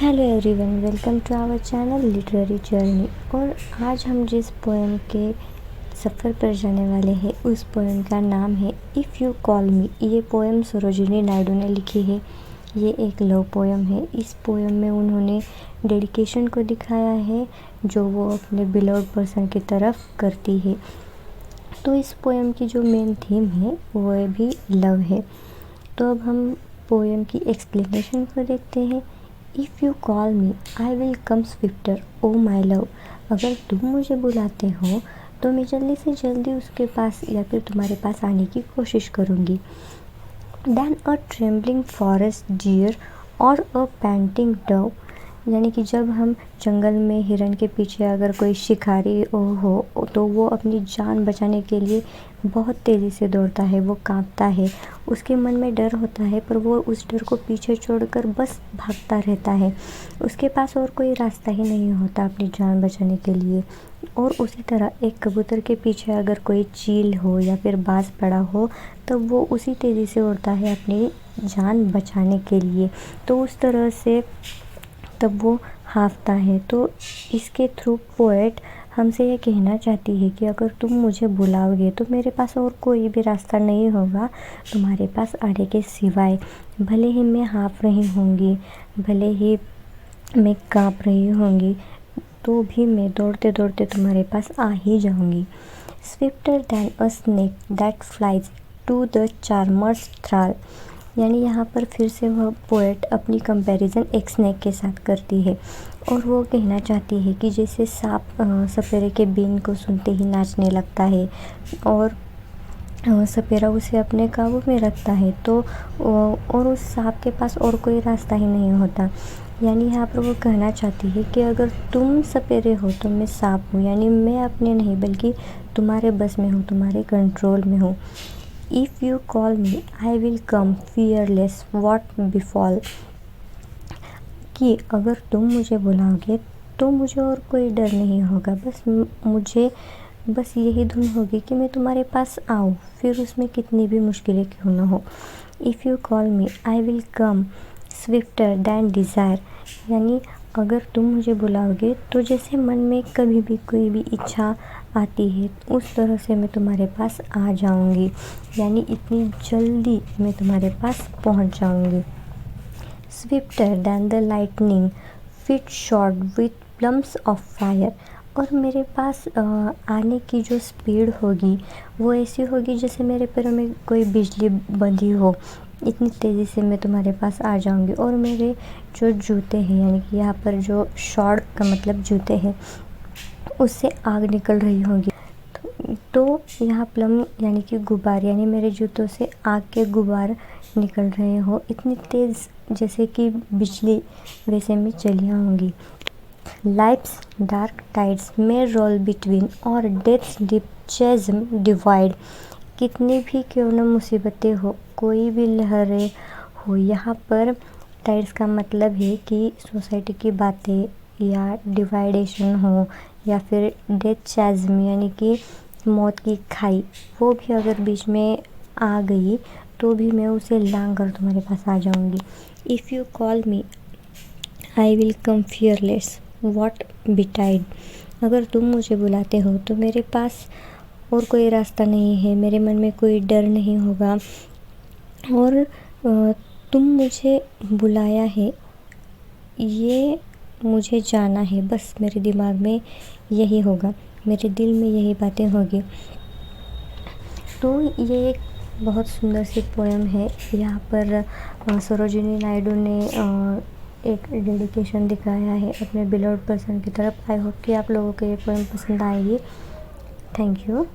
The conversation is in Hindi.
Hello everyone, welcome to our channel literary journey. और आज हम जिस पोएम के सफ़र पर जाने वाले हैं उस पोएम का नाम है इफ़ यू कॉल मी। ये पोएम सरोजिनी नायडू ने लिखी है। ये एक लव पोएम है। इस पोएम में उन्होंने डेडिकेशन को दिखाया है जो वो अपने बिलव्ड पर्सन की तरफ करती है। तो इस पोएम की जो मेन थीम है वो भी लव है। तो अब हम पोएम की एक्सप्लेनेशन को देखते हैं। If you call me I will come swifter O my love. अगर तुम मुझे बुलाते हो तो मैं जल्दी से जल्दी उसके पास या फिर तुम्हारे पास आने की कोशिश करूँगी। देन अ ट्रेम्बलिंग फॉरेस्ट डियर और अ पैंटिंग डव। यानी कि जब हम जंगल में हिरन के पीछे अगर कोई शिकारी हो तो वो अपनी जान बचाने के लिए बहुत तेज़ी से दौड़ता है, वो काँपता है, उसके मन में डर होता है पर वो उस डर को पीछे छोड़कर बस भागता रहता है। उसके पास और कोई रास्ता ही नहीं होता अपनी जान बचाने के लिए। और उसी तरह एक कबूतर के पीछे अगर कोई चील हो या फिर बाज पड़ा हो तो वो उसी तेज़ी से उड़ता है अपनी जान बचाने के लिए। तो उस तरह से तब वो हाँफता है। तो इसके थ्रू पोएट हमसे ये कहना चाहती है कि अगर तुम मुझे बुलाओगे तो मेरे पास और कोई भी रास्ता नहीं होगा तुम्हारे पास आने के सिवाय। भले ही मैं हाँफ रही होंगी, भले ही मैं काँप रही होंगी, तो भी मैं दौड़ते दौड़ते तुम्हारे पास आ ही जाऊंगी। Swifter than a snake that flies to the charmer's thrall. यानी यहाँ पर फिर से वह पोएट अपनी कंपैरिजन एक स्नेक के साथ करती है और वो कहना चाहती है कि जैसे सांप सपेरे के बीन को सुनते ही नाचने लगता है और सपेरा उसे अपने काबू में रखता है तो और उस सांप के पास और कोई रास्ता ही नहीं होता। यानी यहाँ पर वो कहना चाहती है कि अगर तुम सपेरे हो तो मैं सांप हूँ, यानी मैं अपने नहीं बल्कि तुम्हारे बस में हूँ, तुम्हारे कंट्रोल में हूँ। If you call me I will come fearless what befall. कि अगर तुम मुझे बुलाओगे तो मुझे और कोई डर नहीं होगा, मुझे बस यही धुन होगी कि मैं तुम्हारे पास आऊँ, फिर उसमें कितनी भी मुश्किलें क्यों ना हो। If you call me I will come swifter than desire. यानी अगर तुम मुझे बुलाओगे तो जैसे मन में कभी भी कोई भी इच्छा आती है उस तरह से मैं तुम्हारे पास आ जाऊंगी, यानी इतनी जल्दी मैं तुम्हारे पास पहुंच जाऊंगी। Swifter than the lightning feet shod with plumes of fire. और मेरे पास आने की जो स्पीड होगी वो ऐसी होगी जैसे मेरे पैरों में कोई बिजली बंधी हो। इतनी तेज़ी से मैं तुम्हारे पास आ जाऊंगी। और मेरे जो जूते हैं, यानी कि यहाँ पर जो शॉर्ट का मतलब जूते हैं, उससे आग निकल रही होगी। तो यहाँ प्लम यानी कि गुब्बार, यानी मेरे जूतों से आग के गुब्बार निकल रहे हो इतनी तेज़ जैसे कि बिजली, वैसे मैं चली आऊँगी। लाइफ्स डार्क टाइड्स में रोल बिटवीन और डेथ्स डीप चैज़्म डिवाइड। कितनी भी क्यों न मुसीबतें हो, कोई भी लहरें हो, यहाँ पर टाइड्स का मतलब है कि सोसाइटी की बातें या डिवाइडेशन हो या फिर डेथ चैज़्म यानी कि मौत की खाई, वो भी अगर बीच में आ गई तो भी मैं उसे लांघ कर तुम्हारे पास आ जाऊंगी। If you call me I will come fearless what betide. अगर तुम मुझे बुलाते हो तो मेरे पास और कोई रास्ता नहीं है, मेरे मन में कोई डर नहीं होगा। और तुम मुझे बुलाया है ये मुझे जाना है, बस मेरे दिमाग में यही होगा, मेरे दिल में यही बातें होगी। तो ये एक बहुत सुंदर सी पोएम है। यहाँ पर सरोजिनी नायडू ने एक डेडिकेशन दिखाया है अपने बिलव्ड पर्सन की तरफ। आई होप कि आप लोगों को ये पोएम पसंद आएगी। Thank you.